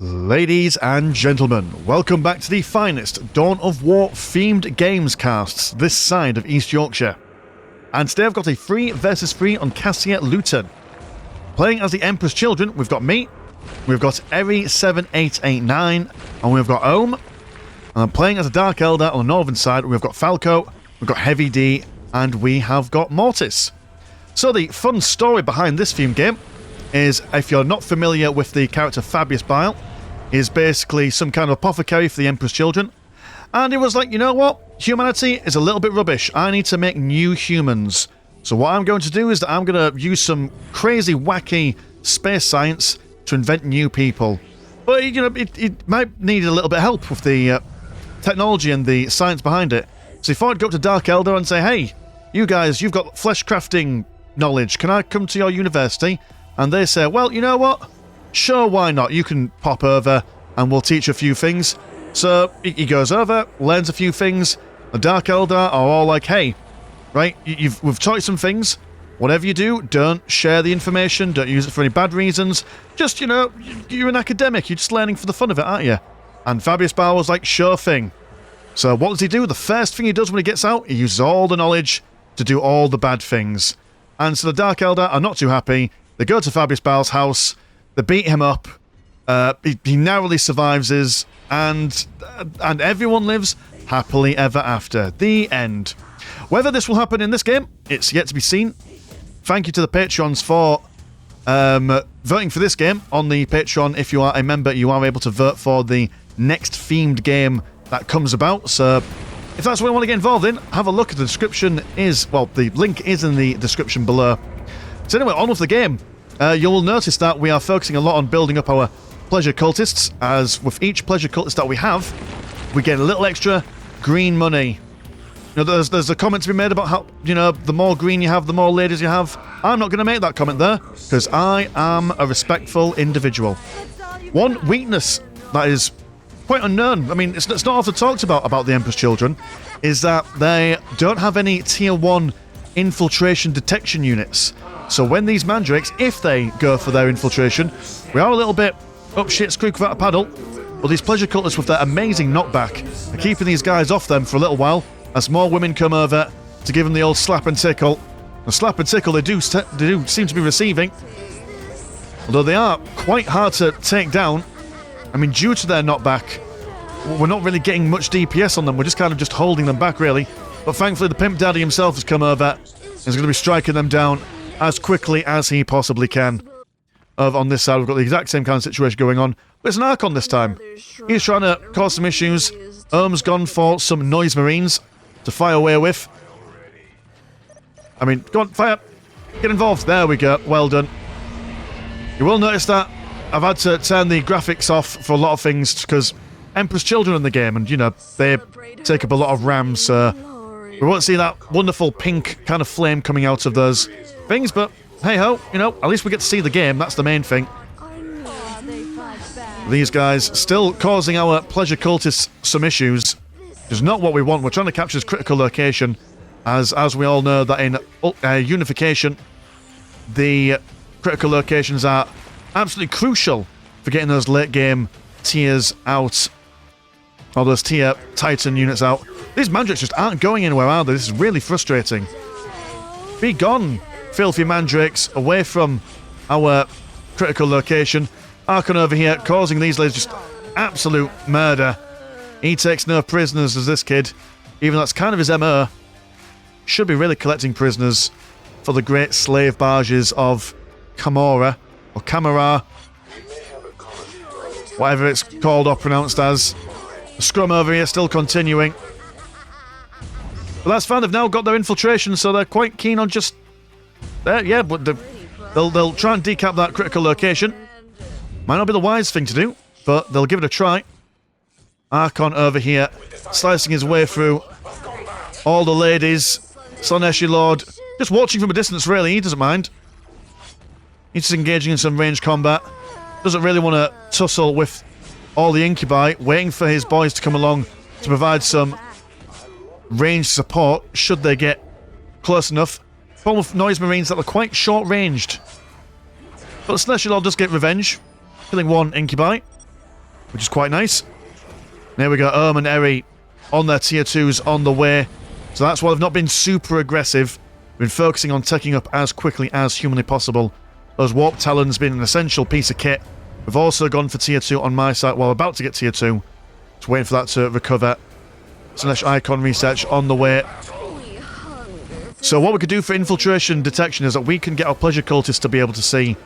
Ladies and gentlemen, welcome back to the finest Dawn of War themed games casts this side of East Yorkshire. And today I've got a 3 versus 3 on Cassia Luton. Playing as the Emperor's Children, we've got me, we've got Eri7889, and we've got Ohm. And I'm playing as a Dark Eldar on the northern side, we've got Falco, we've got Heavy D, and we have got Mortis. So the fun story behind this theme game is, if you're not familiar with the character Fabius Belial, is basically some kind of apothecary for the Emperor's Children. And it was like, you know what? Humanity is a little bit rubbish. I need to make new humans. So what I'm going to do is that I'm going to use some crazy, wacky space science to invent new people. But, you know, it might need a little bit of help with the technology and the science behind it. So he thought I'd go up to Dark Eldar and say, hey, you guys, you've got flesh crafting knowledge. Can I come to your university? And they say, well, you know what? Sure, why not? You can pop over and we'll teach a few things. So he goes over, learns a few things. The Dark Eldar are all like, hey, right, we've taught you some things. Whatever you do, don't share the information. Don't use it for any bad reasons. Just, you know, you're an academic. You're just learning for the fun of it, aren't you? And Fabius Belial was like, sure thing. So what does he do? The first thing he does when he gets out, he uses all the knowledge to do all the bad things. And so the Dark Eldar are not too happy. They go to Fabius Belial's house. They beat him up. He narrowly survives his, and everyone lives happily ever after. The end. Whether this will happen in this game, it's yet to be seen. Thank you to the Patreons for voting for this game on the Patreon. If you are a member, you are able to vote for the next themed game that comes about. So if that's what you want to get involved in, have a look at the description. The link is in the description below. So anyway, on with the game. You will notice that we are focusing a lot on building up our pleasure cultists, as with each pleasure cultist that we have, we get a little extra green money. You know, there's a comment to be made about how, you know, the more green you have, the more ladies you have. I'm not going to make that comment there, because I am a respectful individual. One weakness that is quite unknown, I mean, it's not often talked about the Emperor's Children, is that they don't have any Tier 1 infiltration detection units. So when these mandrakes, if they go for their infiltration, we are a little bit up shit's creek without a paddle. But these pleasure cultists with their amazing knockback are keeping these guys off them for a little while, as more women come over to give them the old slap and tickle. The slap and tickle they do seem to be receiving, although they are quite hard to take down. I mean, due to their knockback, we're not really getting much DPS on them. We're just kind of just holding them back, really. But thankfully, the Pimp Daddy himself has come over. He's going to be striking them down as quickly as he possibly can. Over on this side, we've got the exact same kind of situation going on, but it's an Archon this time. He's trying to cause some issues. Ohm's gone for some Noise Marines to fire away with. I mean, go on, fire. Get involved. There we go. Well done. You will notice that I've had to turn the graphics off for a lot of things, because Emperor's Children in the game, and, you know, they take up a lot of RAM, so we won't see that wonderful pink kind of flame coming out of those things, but hey-ho, you know, at least we get to see the game. That's the main thing. These guys still causing our pleasure cultists some issues. It's not what we want. We're trying to capture this critical location, as we all know that in Unification, the critical locations are absolutely crucial for getting those late-game tiers out, or those tier Titan units out. These mandrakes just aren't going anywhere, are they? This is really frustrating. Be gone, filthy mandrakes, away from our critical location. Archon over here causing these ladies just absolute murder. He takes no prisoners as this kid, even though that's kind of his MO. Should be really collecting prisoners for the great slave barges of Camorra, or Camara, whatever it's called or pronounced as. The scrum over here still continuing. But that's fine, they've now got their infiltration, so they're quite keen on just... yeah, but they'll try and decap that critical location. Might not be the wise thing to do, but they'll give it a try. Archon over here, slicing his way through all the ladies. Slaneshi Lord, just watching from a distance, really, he doesn't mind. He's just engaging in some ranged combat. Doesn't really want to tussle with all the incubi, waiting for his boys to come along to provide some ranged support, should they get close enough. Problem with Noise Marines that are quite short-ranged. But the Slaneshi Lord does get revenge, killing one incubi. which is quite nice. There we go, and Eri on their tier 2s on the way. So that's why they've not been super aggressive. Been focusing on taking up as quickly as humanly possible. Those Warp Talons being an essential piece of kit. We've also gone for tier 2 on my side. Well, we're about to get tier 2. Just waiting for that to recover. Slash icon research on the way. So what we could do for infiltration detection is that we can get our pleasure cultists to be able to see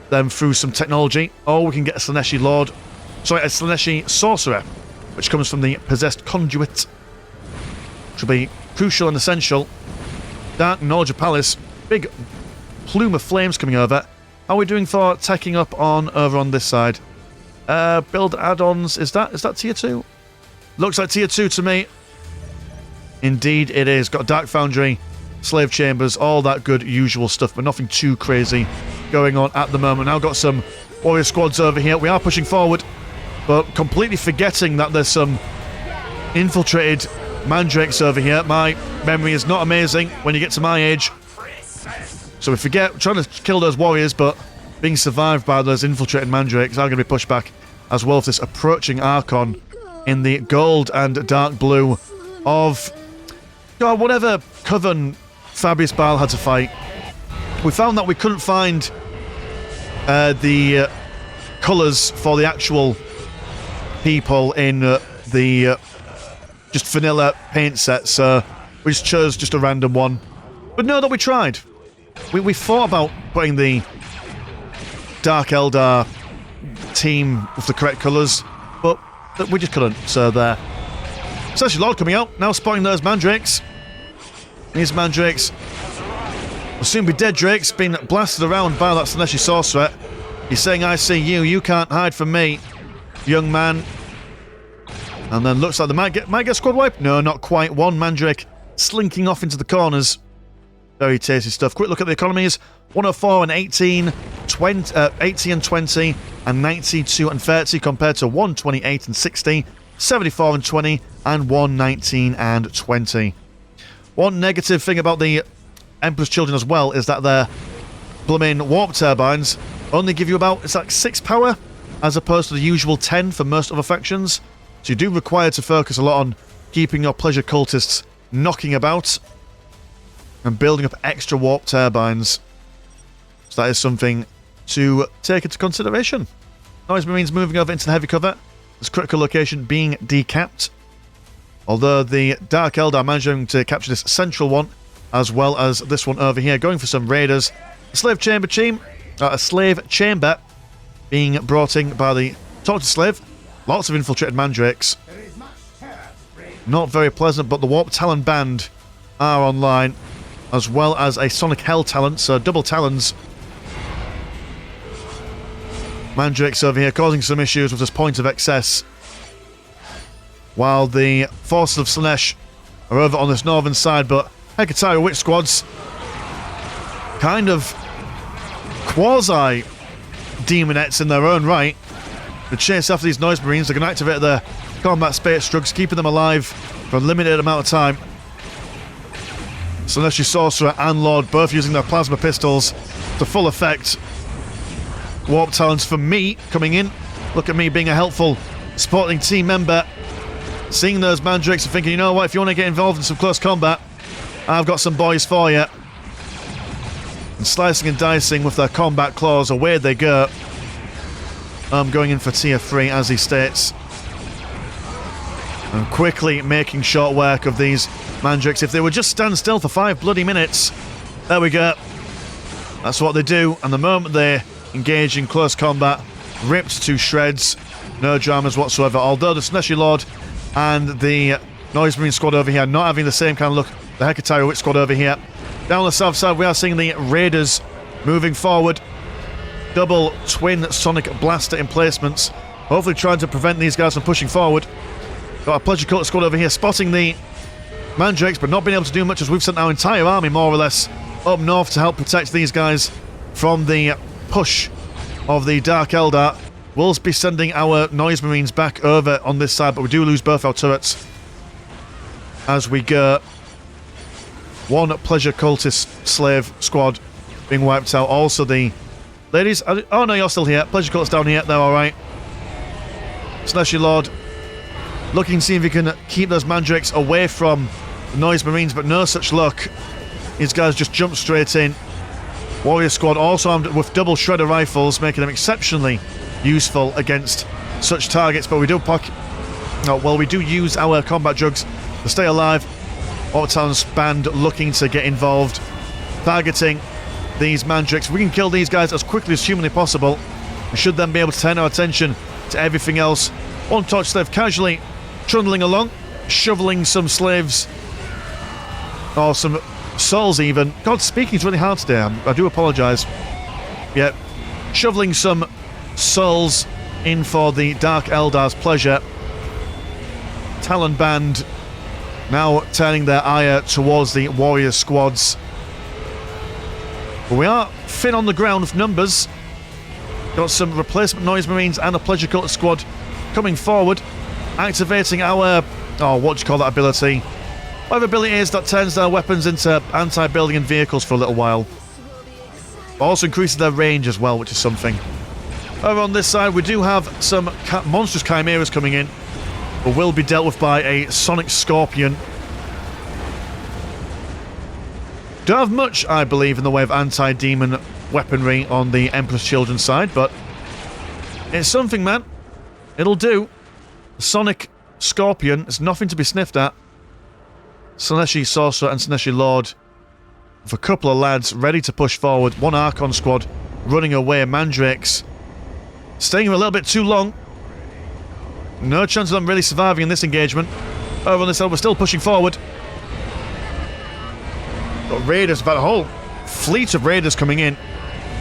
them through some technology, or we can get a Slaaneshi Lord, sorry, a Slaaneshi Sorcerer, which comes from the Possessed Conduit, which will be crucial and essential. Dark Norja Palace, big plume of flames coming over. How are we doing for taking up on over on this side? Build add-ons, is that tier 2? Looks like tier 2 to me. Indeed it is. Got a Dark Foundry, Slave Chambers, all that good usual stuff, but nothing too crazy going on at the moment. Now got some warrior squads over here. We are pushing forward, but completely forgetting that there's some infiltrated mandrakes over here. My memory is not amazing when you get to my age. So we forget, trying to kill those warriors, but being survived by those infiltrated mandrakes are going to be pushed back, as well as this approaching Archon in the gold and dark blue of whatever coven Fabius Bile had to fight. We found that we couldn't find the colours for the actual people in the just vanilla paint set, so we just chose just a random one. But know that we tried. We thought about putting the Dark Eldar team with the correct colours, but we just couldn't, so there. Slaaneshi Lord coming out, now spotting those mandrakes. These mandrakes will soon be dead drakes, being blasted around by that Slaaneshi Sorcerer. He's saying, I see you, you can't hide from me, young man. And then looks like they might get squad wipe. No, not quite. One mandrake slinking off into the corners. Very tasty stuff. Quick look at the economies. 104 and 18, 80 and 20, and 92 and 30 compared to 128 and 60, 74 and 20, and 119 and 20. One negative thing about the Emperor's Children as well is that their blooming warp turbines only give you about, it's like 6 power, as opposed to the usual 10 for most other factions. So you do require to focus a lot on keeping your pleasure cultists knocking about and building up extra warp turbines. So that is something to take into consideration. Noise Marines moving over into the heavy cover. This critical location being decapped. Although the Dark Eldar managing to capture this central one, as well as this one over here, going for some raiders. A slave chamber being brought in by the Torture Slave. Lots of infiltrated mandrakes. Not very pleasant, but the Warp Talon Band are online, as well as a Sonic Hell Talent, so double Talons. Mandrakes over here causing some issues with this point of excess. While the forces of Slaanesh are over on this northern side, but Hecatire Witch Squads kind of quasi-demonettes in their own right. To chase after these Noise Marines, they're going to activate their combat space drugs, keeping them alive for a limited amount of time. Slaaneshi Sorcerer and Lord both using their plasma pistols to full effect. Warp Talons for me coming in. Look at me being a helpful supporting team member. Seeing those mandrakes and thinking, you know what, if you want to get involved in some close combat, I've got some boys for you. And slicing and dicing with their combat claws, away they go. I'm going in for tier 3, as he states. And quickly making short work of these mandrakes. If they would just stand still for 5 bloody minutes. There we go. That's what they do. And the moment they engage in close combat, ripped to shreds. No dramas whatsoever. Although the Slaaneshi Lord and the Noise Marine squad over here not having the same kind of look. The Hecatire Witch squad over here. Down the south side, we are seeing the Raiders moving forward. Double twin Sonic Blaster emplacements. Hopefully trying to prevent these guys from pushing forward. Got a Pleasure Cult squad over here spotting the mandrakes, but not being able to do much as we've sent our entire army more or less up north to help protect these guys from the push of the Dark Eldar. We'll be sending our Noise Marines back over on this side, but we do lose both our turrets as we go. One Pleasure Cultist Slave squad being wiped out. Also the ladies... Oh no, you're still here. Pleasure Cult's down here. They're alright. Slashy Lord looking to see if he can keep those mandrakes away from the Noise Marines, but no such luck. These guys just jump straight in. Warrior Squad also armed with double shredder rifles, making them exceptionally useful against such targets, but we do we do use our combat jugs to stay alive. Autotalon's band looking to get involved, targeting these mandrakes. We can kill these guys as quickly as humanly possible. We should then be able to turn our attention to everything else. One torch slave casually trundling along, shoveling some slaves, or some souls even. God, speaking's really hard today. I do apologise. Yeah, shoveling some souls in for the Dark Eldar's pleasure. Talon band now turning their ire towards the warrior squads. But we are thin on the ground with numbers. Got some replacement Noise Marines and a Pleasure Cult squad coming forward, activating our, what do you call that ability? Whatever ability it is that turns their weapons into anti-building and vehicles for a little while. But also increases their range as well, which is something. Over on this side, we do have some monstrous chimeras coming in, but will be dealt with by a Sonic Scorpion. Don't have much, I believe, in the way of anti-demon weaponry on the Emperor's Children's side, but it's something, man. It'll do. Sonic Scorpion is nothing to be sniffed at. Slaneshi Sorcerer and Slaneshi Lord with a couple of lads ready to push forward. One Archon squad running away. Mandrakes staying here a little bit too long. No chance of them really surviving in this engagement. Over on this side, we're still pushing forward. Got Raiders, about a whole fleet of Raiders coming in.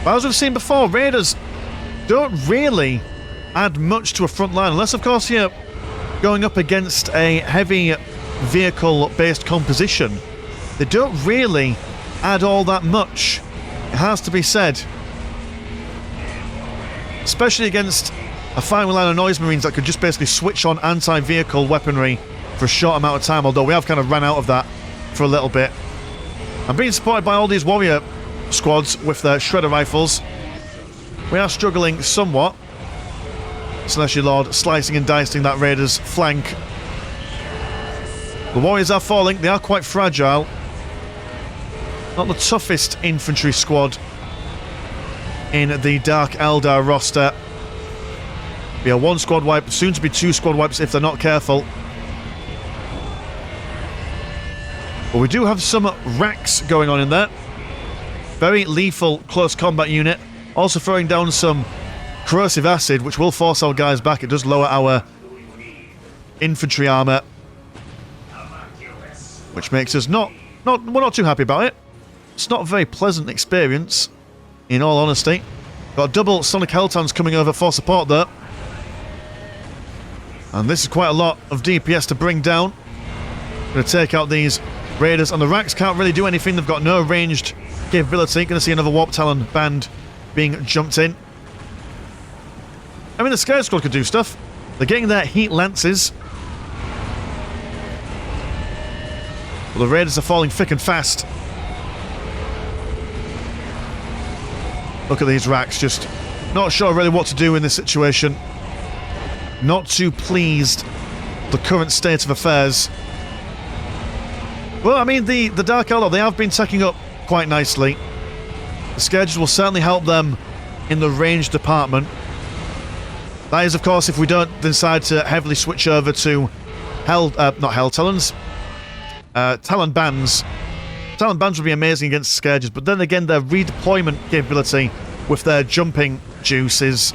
But as we've seen before, Raiders don't really add much to a front line, unless of course you're going up against a heavy vehicle-based composition. They don't really add all that much, it has to be said. Especially against a firing line of Noise Marines that could just basically switch on anti-vehicle weaponry for a short amount of time, although we have kind of ran out of that for a little bit. I'm being supported by all these warrior squads with their shredder rifles. We are struggling somewhat. Slaneshi Lord slicing and dicing that Raiders flank. The warriors are falling, they are quite fragile. Not the toughest infantry squad in the Dark Eldar roster. We are one squad wipe, soon to be two squad wipes if they're not careful. But we do have some racks going on in there. Very lethal close combat unit. Also throwing down some corrosive acid, which will force our guys back. It does lower our infantry armor, which makes us we're not too happy about it. It's not a very pleasant experience, in all honesty. Got double Sonic Helltowns coming over for support there. And this is quite a lot of DPS to bring down. Going to take out these Raiders, and the racks can't really do anything. They've got no ranged capability. Going to see another Warp Talon band being jumped in. I mean, the Sky Squad could do stuff. They're getting their heat lances. Well, the Raiders are falling thick and fast. Look at these racks, just not sure really what to do in this situation. Not too pleased with the current state of affairs. Well, I mean, the Dark Eldar, they have been taking up quite nicely. The Scourges will certainly help them in the range department. That is, of course, if we don't decide to heavily switch over to Talon bands. Talon bands would be amazing against Scourges, but then again, their redeployment capability with their jumping juice is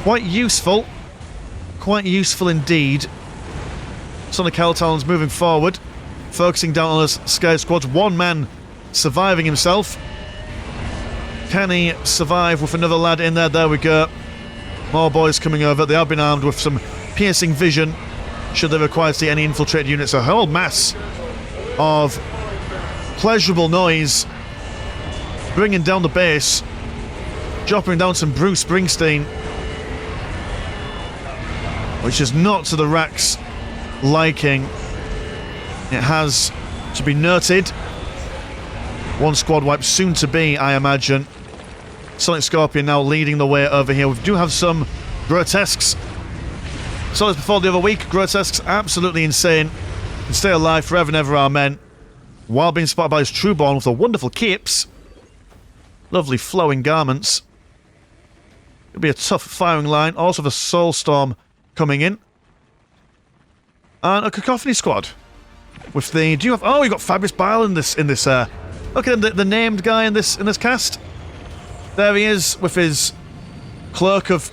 quite useful. Quite useful indeed. Sonic Helltalons moving forward, focusing down on us Scourge squads. One man surviving himself. Can he survive with another lad in there? There we go. More boys coming over. They have been armed with some piercing vision should they require to see any infiltrated units. A whole mass of pleasurable noise bringing down the base, dropping down some Bruce Springsteen, which is not to the Rack's liking. It has to be noted. One squad wipe soon to be, I imagine. Sonic Scorpion now leading the way over here. We do have some Grotesques. Saw this before the other week. Grotesques, absolutely insane. Can stay alive forever and ever, our men. While being spotted by his Trueborn with the wonderful capes. Lovely flowing garments. It'll be a tough firing line. Also the Soulstorm coming in. And a Cacophony squad. With the... Do you have... Oh, you got Fabrice Belial in this... Look at him, the named guy in this cast. There he is with his cloak of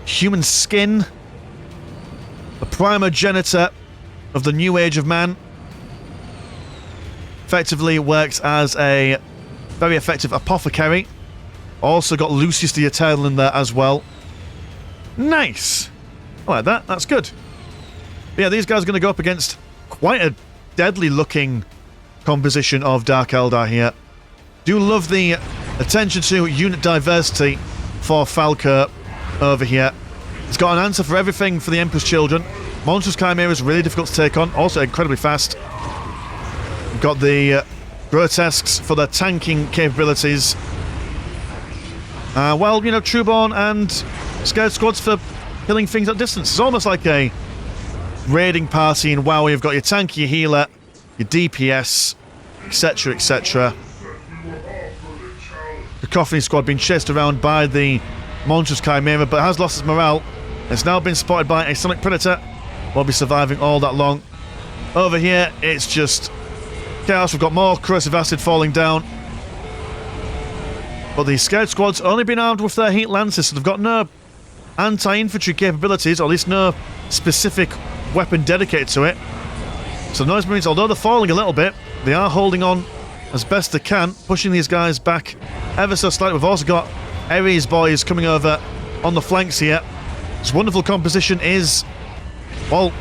human skin. The primogenitor of the new age of man. Effectively works as a very effective apothecary. Also got Lucius the Eternal in there as well. Nice! I like that, that's good. But yeah, these guys are going to go up against quite a deadly looking composition of Dark Eldar here. Do love the attention to unit diversity for Falco over here. He's got an answer for everything for the Emperor's Children. Monstrous Chimera is really difficult to take on, also incredibly fast. We've got the Grotesques for their tanking capabilities. Well, you know, Trueborn and Scared Squads for killing things at distance. It's almost like a raiding party in WoW. You've got your tank, your healer, your DPS, etc, etc. The Cacophony squad being chased around by the Monstrous Chimera, but has lost its morale. It's now been spotted by a Sonic Predator. Won't be surviving all that long. Over here, it's just chaos. We've got more corrosive acid falling down. But the Scared Squad's only been armed with their heat lances, so they've got no anti-infantry capabilities, or at least no specific weapon dedicated to it. So Noise Marines, although they're falling a little bit, they are holding on as best they can, pushing these guys back ever so slightly. We've also got Ares boys coming over on the flanks here. This wonderful composition is, well,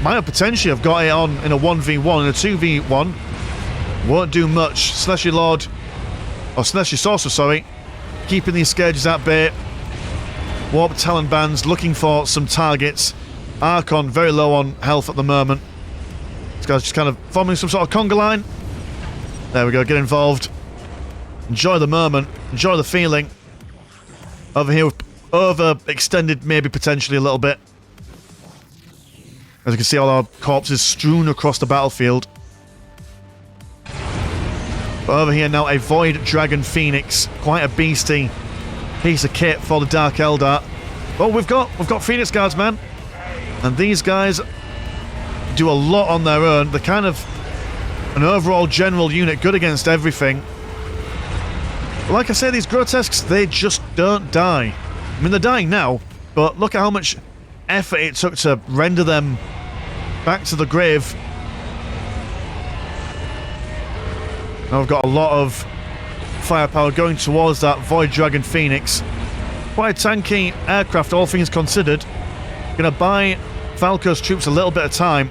might potentially have got it on in a 1v1, in a 2v1. Won't do much. Celestial Lord, or Celestial Sorcerer, sorry, keeping these Scourges at bay. Warp Talon bands looking for some targets. Archon very low on health at the moment. This guy's just kind of forming some sort of conga line. There we go, get involved. Enjoy the moment, enjoy the feeling. Over here, overextended maybe potentially a little bit. As you can see, all our corpses strewn across the battlefield. But over here now, a Void Dragon Phoenix. Quite a beastie piece of kit for the Dark Eldar. Well, we've got Phoenix Guards, man. And these guys do a lot on their own. They're kind of an overall general unit, good against everything. But like I say, these Grotesques, they just don't die. I mean, they're dying now, but look at how much effort it took to render them back to the grave. Now we've got a lot of firepower going towards that Void Dragon Phoenix. Quite a tanky aircraft, all things considered. Gonna buy Falco's troops a little bit of time.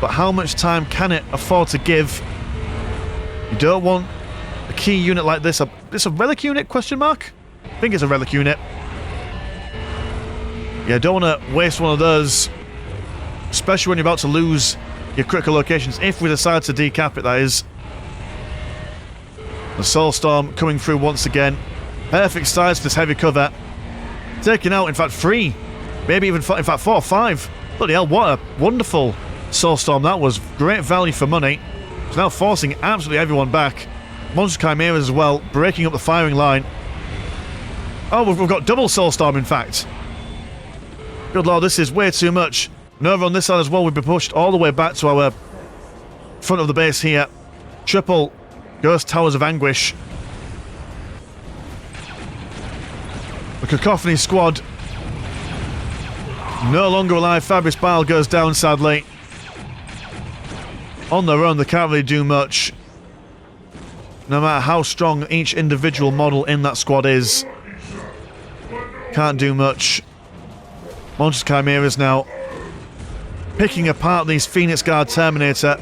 But how much time can it afford to give? You don't want a key unit like this. It's a relic unit, question mark? I think it's a relic unit. Yeah, don't want to waste one of those. Especially when you're about to lose your critical locations. If we decide to decap it, that is. The Soulstorm coming through once again. Perfect size for this heavy cover. Taking out, in fact, 3. Maybe even, in fact, 4 or 5. Bloody hell, what a wonderful Soulstorm that was. Great value for money. It's now forcing absolutely everyone back. Monstrous Chimeras as well, breaking up the firing line. Oh, we've got double Soulstorm, in fact. Good lord, this is way too much. And over on this side as well, we've been pushed all the way back to our front of the base here. Triple Ghost Towers of Anguish. The Cacophony squad no longer alive. Fabrice Belial goes down, sadly. On their own, they can't really do much. No matter how strong each individual model in that squad is. Can't do much. Monstrous Chimeras now picking apart these Phoenix Guard Terminator.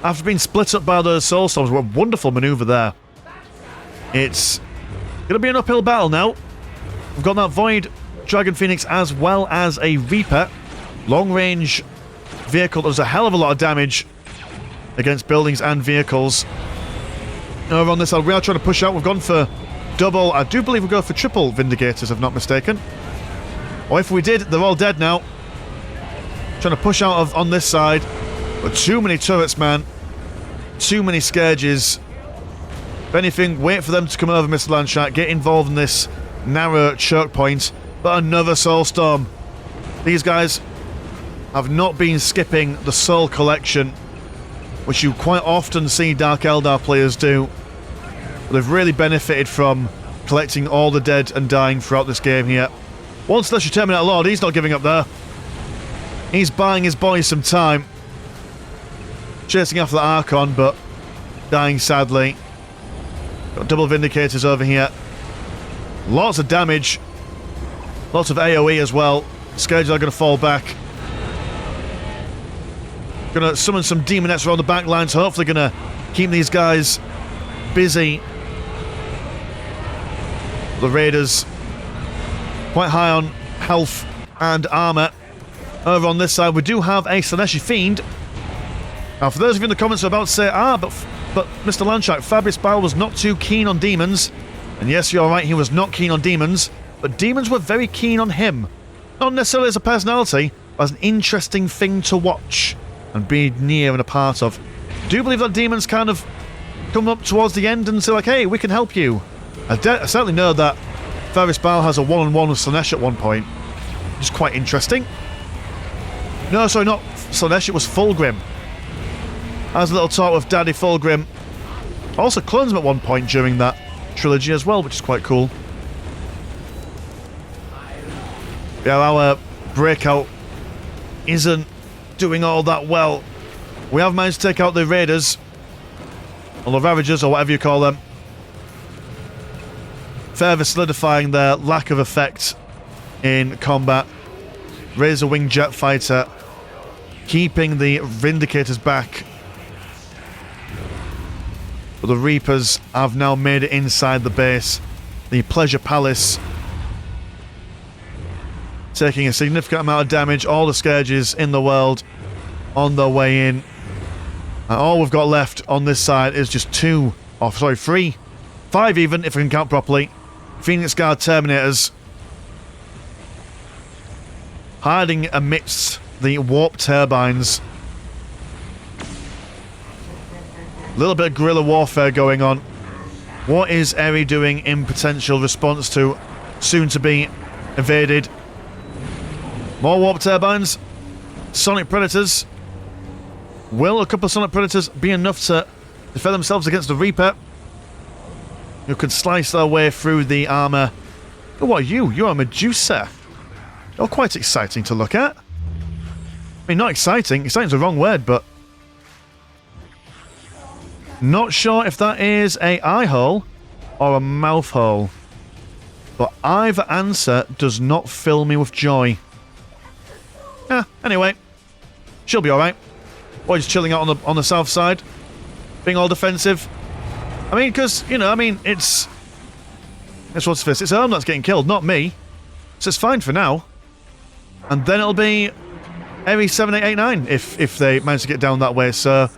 After being split up by those Soulstorms, what a wonderful manoeuvre there. It's going to be an uphill battle now. We've got that Void Dragon Phoenix as well as a Reaper. Long-range vehicle that does a hell of a lot of damage against buildings and vehicles. Over on this side, we are trying to push out. We've gone for double. I do believe we go for triple Vindicators, if I'm not mistaken. Or if we did, they're all dead now. Trying to push out on this side. But too many turrets, man. Too many Scourges. If anything, wait for them to come over, Mr. Landshark. Get involved in this narrow choke point. But another Soulstorm. These guys have not been skipping the Soul Collection, which you quite often see Dark Eldar players do. But they've really benefited from collecting all the dead and dying throughout this game here. Once that's your Terminator Lord, he's not giving up there. He's buying his boys some time. Chasing after the Archon, but dying sadly. Got double Vindicators over here. Lots of damage. Lots of AoE as well. Scourges are going to fall back. Going to summon some Demonettes around the back lines. Hopefully going to keep these guys busy. The Raiders quite high on health and armour. Over on this side, we do have a Slaaneshi Fiend. Now, for those of you in the comments who are about to say, but Mr. Landshark, Fabrice Bile was not too keen on demons. And yes, you're right, he was not keen on demons. But demons were very keen on him. Not necessarily as a personality, but as an interesting thing to watch and be near and a part of. Do you believe that demons kind of come up towards the end and say, like, hey, we can help you? I certainly know that Fabrice Bile has a one-on-one with Slaanesh at one point. Which is quite interesting. No, sorry, not Slaanesh, it was Fulgrim. Has a little talk with Daddy Fulgrim. Also clones him at one point during that trilogy as well, which is quite cool. Yeah, our breakout isn't doing all that well. We have managed to take out the Raiders, or the Ravagers, or whatever you call them. Further solidifying their lack of effect in combat. Razor Wing Jet Fighter, keeping the Vindicators back. But the Reapers have now made it inside the base. The Pleasure Palace taking a significant amount of damage. All the Scourges in the world on their way in. And all we've got left on this side is just 3, 5 even, if I can count properly. Phoenix Guard Terminators. Hiding amidst the warp turbines. A little bit of guerrilla warfare going on. What is Eri doing in potential response to soon-to-be evaded? More warp turbines. Sonic Predators. Will a couple of Sonic Predators be enough to defend themselves against the Reaper, who could slice their way through the armour? Oh, what are you? You're a Medusa. You're quite exciting to look at. I mean, not exciting. Exciting's the wrong word, but not sure if that is a eye hole or a mouth hole. But either answer does not fill me with joy. Anyway. She'll be alright. Or just chilling out on the south side. Being all defensive. I mean, because, you know, I mean, it's what's this? It's Elm that's getting killed, not me. So it's fine for now. And then it'll be Eri 7889 if they manage to get down that way. So,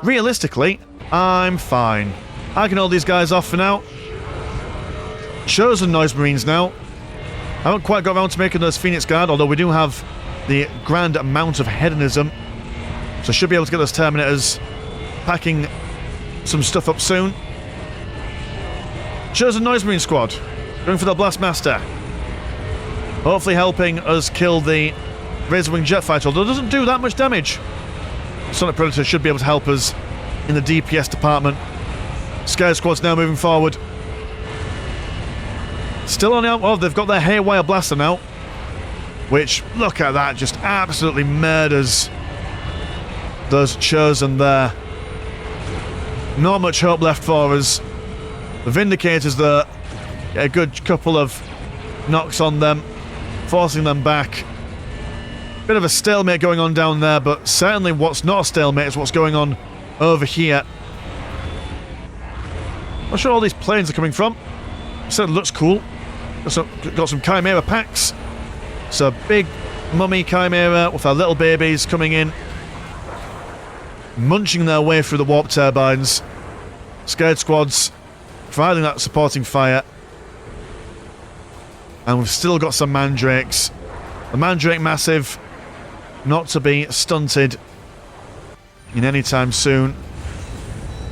realistically, I'm fine. I can hold these guys off for now. Chosen Noise Marines now. I haven't quite got around to making those Phoenix Guard, although we do have the grand amount of hedonism. So should be able to get those Terminators packing some stuff up soon. Chosen Noise Marine Squad. Going for the Blastmaster. Hopefully helping us kill the Razor Wing Jet Fighter, although it doesn't do that much damage. Sonic Predator should be able to help us in the DPS department. Scare Squad's now moving forward. Still on out. Oh, they've got their Haywire Blaster now. Which, look at that, just absolutely murders those Chosen there. Not much hope left for us. The Vindicators there, get a good couple of knocks on them, forcing them back. Bit of a stalemate going on down there, but certainly what's not a stalemate is what's going on over here. Not sure all these planes are coming from. Certainly looks cool. Got some Chimera packs. So big mummy Chimera with our little babies coming in, munching their way through the warp turbines. Scared Squads providing that supporting fire. And we've still got some mandrakes. The mandrake massive, not to be stunted in any time soon.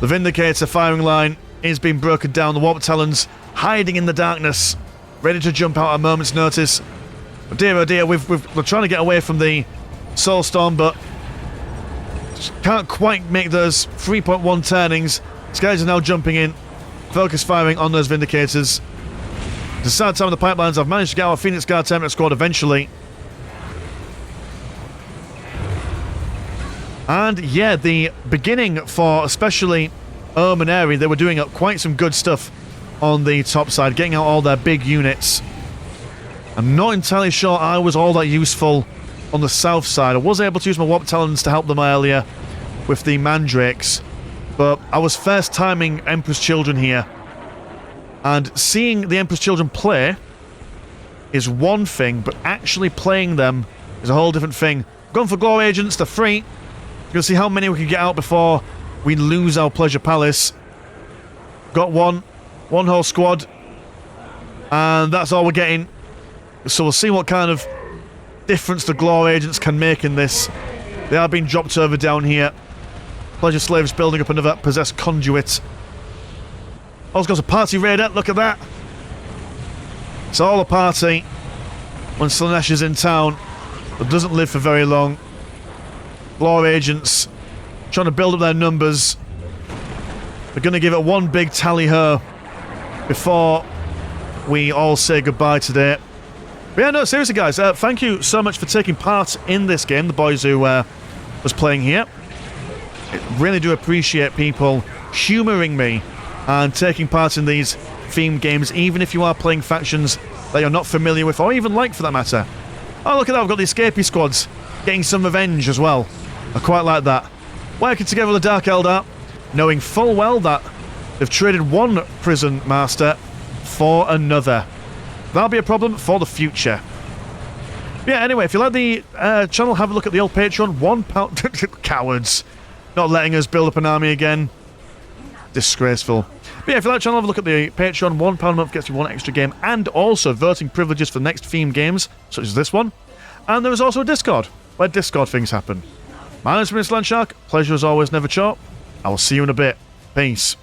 The Vindicator firing line is being broken down. The Warp Talons hiding in the darkness, ready to jump out at a moment's notice. But dear oh dear, we're trying to get away from the Soulstorm, but can't quite make those 3.1 turnings. Skies are now jumping in, focus firing on those Vindicators. It's a sad time in the pipelines. I've managed to get our Phoenix Guard Terminator squad eventually. And yeah, the beginning for especially Ohm and Airy, they were doing quite some good stuff on the top side, getting out all their big units. I'm not entirely sure I was all that useful on the south side. I was able to use my Warp Talons to help them earlier with the Mandrakes, but I was first timing Emperor's Children here. And seeing the Emperor's Children play is one thing, but actually playing them is a whole different thing. Going for Glow Agents, they're free. You'll see how many we can get out before we lose our Pleasure Palace. Got one whole squad, and that's all we're getting. So we'll see what kind of difference the Glow Agents can make in this. They are being dropped over down here. Pleasure Slaves building up another Possessed Conduit. Also got a Party Raider, look at that. It's all a party when Slaanesh is in town, but doesn't live for very long. Glow Agents trying to build up their numbers. We're going to give it one big tally-ho before we all say goodbye today. But yeah, no, seriously guys, thank you so much for taking part in this game, the boys who was playing here. I really do appreciate people humouring me and taking part in these themed games, even if you are playing factions that you're not familiar with, or even like for that matter. Oh, look at that, we've got the Escapee squads getting some revenge as well. I quite like that. Working together with the Dark Eldar, knowing full well that they've traded one prison master for another. That'll be a problem for the future. Yeah, anyway, if you like the channel, have a look at the old Patreon. £1... Cowards. Not letting us build up an army again. Disgraceful. But yeah, if you like the channel, have a look at the Patreon. £1 a month gets you one extra game, and also voting privileges for the next themed games, such as this one. And there is also a Discord, where Discord things happen. My name's Mr. Landshark. Pleasure as always, never chore. I will see you in a bit. Peace.